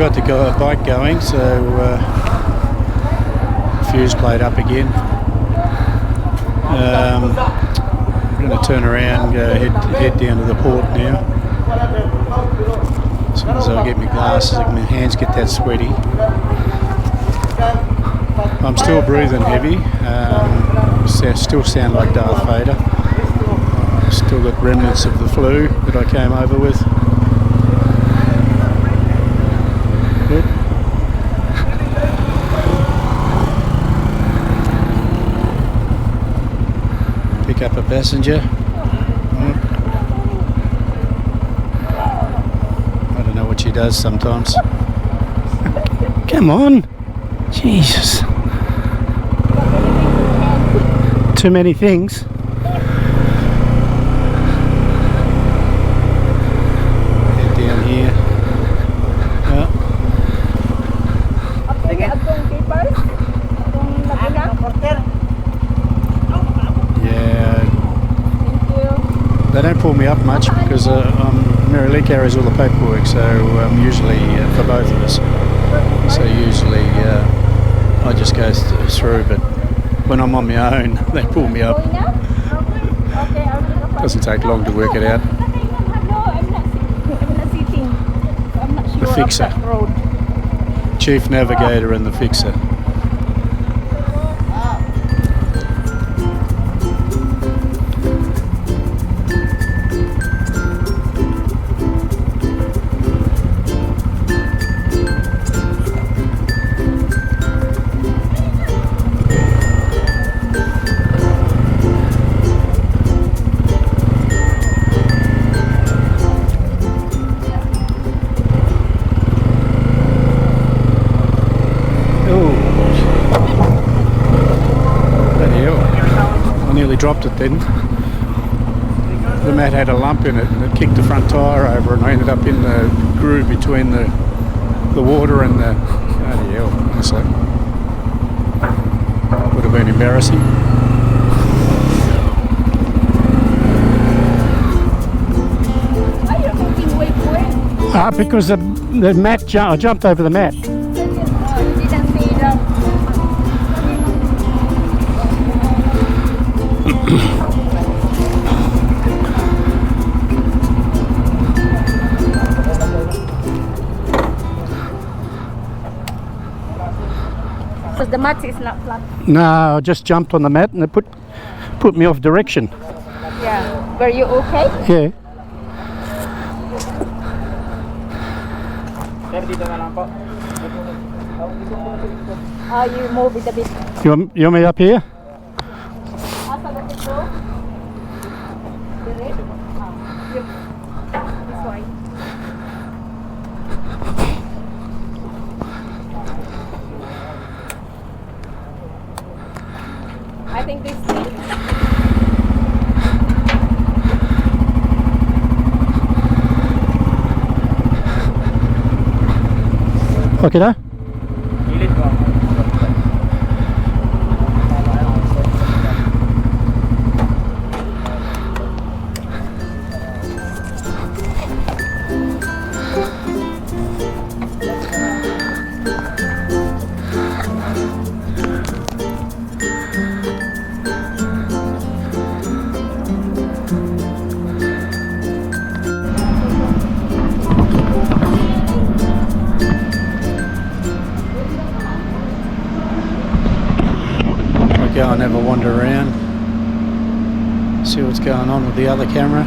got the bike going, so fuse plate up again. I'm going to turn around and go head down to the port now. As soon as I get my glasses, my hands get that sweaty. I'm still breathing heavy. Still sound like Darth Vader. Still got remnants of the flu that I came over with. Oop. Pick up a passenger. I don't know what she does sometimes. Come on. Jesus. Too many things. Head down here. Yeah. They don't pull me up much because Mary Lee carries all the paperwork, so usually for both of us. So usually I just go through, but when I'm on my own, they pull me up. Doesn't take long to work it out. The fixer. Chief navigator and the fixer. Dropped it then. The mat had a lump in it and it kicked the front tyre over and I ended up in the groove between the water and the... Bloody hell, honestly. Would have been embarrassing. Because the mat, I jumped over the mat. Because the mat is not flat. No, I just jumped on the mat and it put me off direction. Yeah. Were you okay? Yeah. You move it a bit. You want me up here? I think this thing. Okay na? Go and have a wander around, see what's going on with the other camera.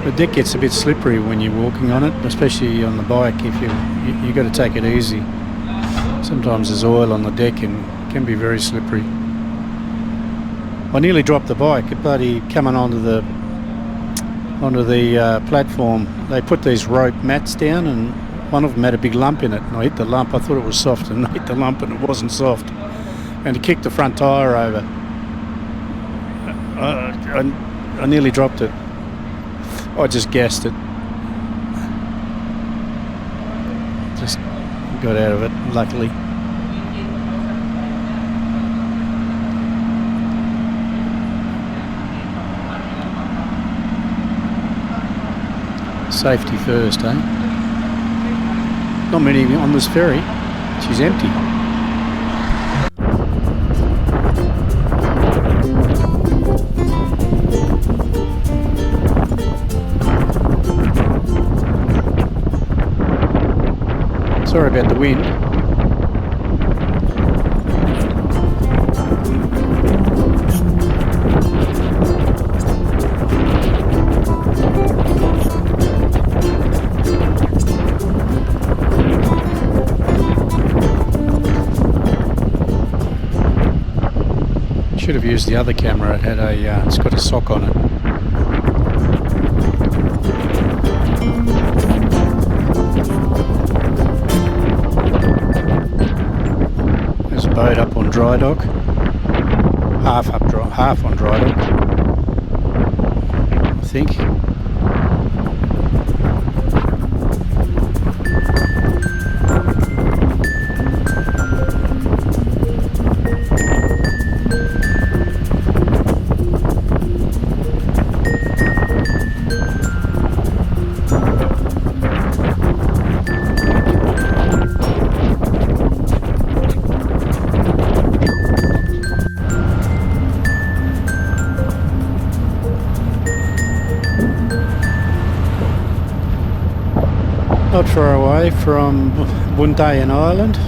The deck gets a bit slippery when you're walking on it, especially on the bike. If you got to take it easy. Sometimes there's oil on the deck and can be very slippery. I nearly dropped the bike. It bloody coming onto the platform. They put these rope mats down, and one of them had a big lump in it. And I hit the lump. I thought it was soft, and I hit the lump, and it wasn't soft. And it kicked the front tyre over. I nearly dropped it. I just gassed it. Just got out of it, luckily. Safety first, eh? Not many on this ferry. She's empty. Sorry about the wind. Should have used the other camera. It had it's got a sock on it. There's a boat up on dry dock. Half on dry dock, I think. Not far away from Bantayan Island.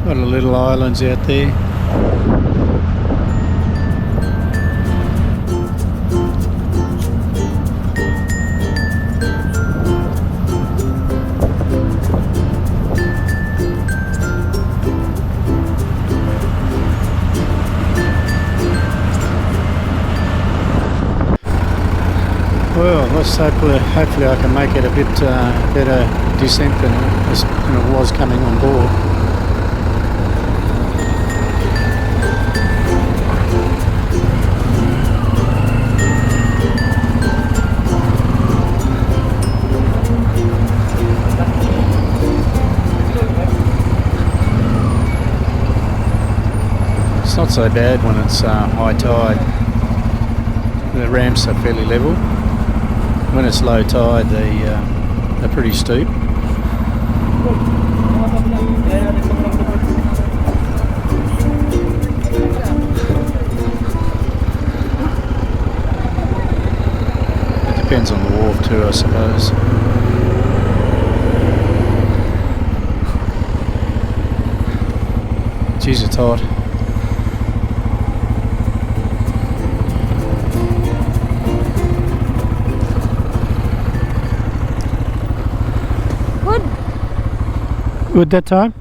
Got a little islands out there. Well, hopefully I can make it a bit better descent than it was coming on board. It's not so bad when it's high tide. The ramps are fairly level. When it's low tide, they're pretty steep. It depends on the wharf too, I suppose. Geez, it's hot. Good that time?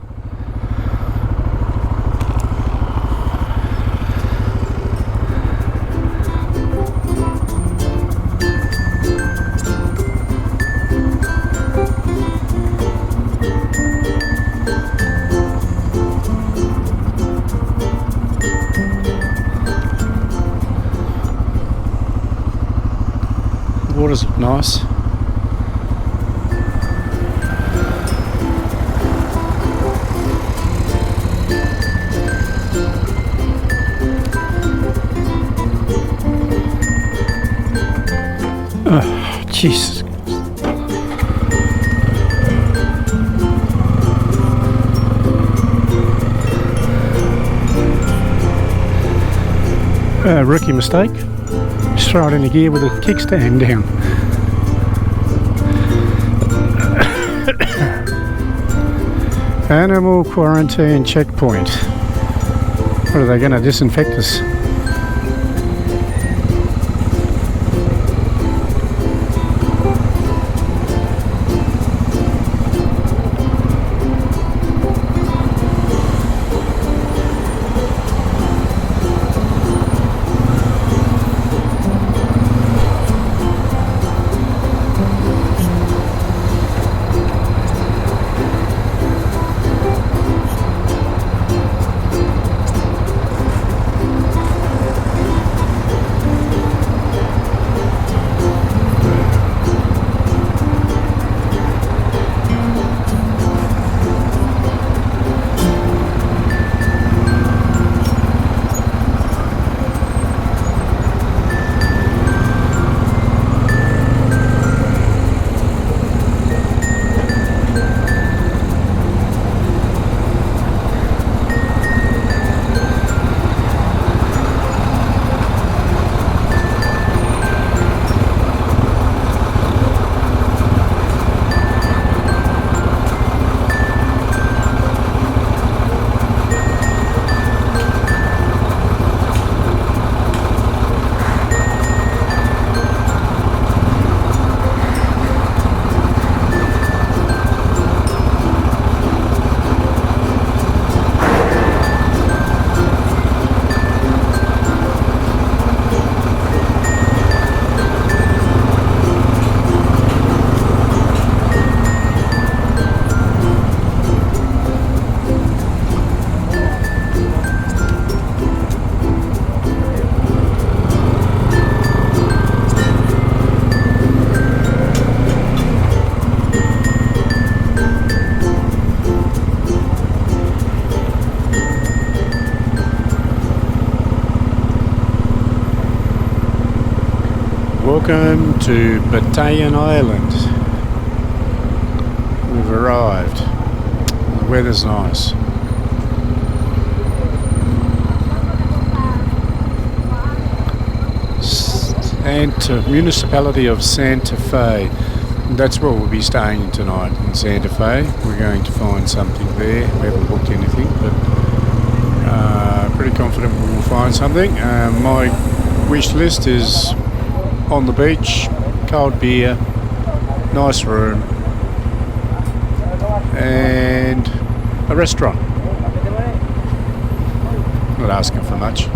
The waters look nice. Oh, Jesus. Rookie mistake. Just throw it in the gear with a kickstand down. Animal quarantine checkpoint. What are they going to disinfect us? Welcome to Bantayan Island. We've arrived. The weather's nice. Municipality of Santa Fe. That's where we'll be staying tonight, in Santa Fe. We're going to find something there. We haven't booked anything, but pretty confident we will find something. My wish list is on the beach, cold beer, nice room, and a restaurant. Not asking for much.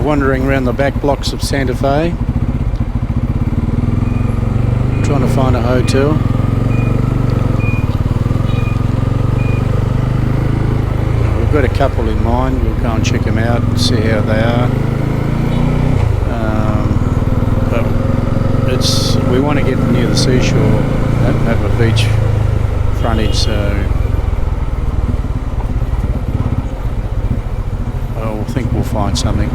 Wandering around the back blocks of Santa Fe, trying to find a hotel. We've got a couple in mind. We'll go and check them out and see how they are. But we want to get near the seashore, have a beach frontage, so I think we'll find something.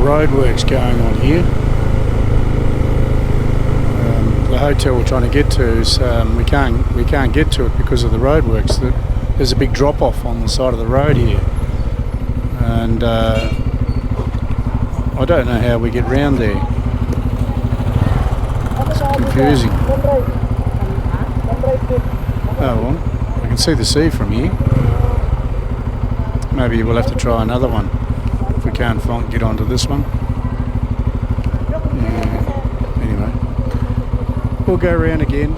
roadworks going on here. The hotel we're trying to get to is we can't get to it because of the roadworks. There's a big drop off on the side of the road here, and I don't know how we get round there. It's confusing. Oh well, I can see the sea from here. Maybe we'll have to try another one if we can't get onto this one. Yeah. Anyway, we'll go around again.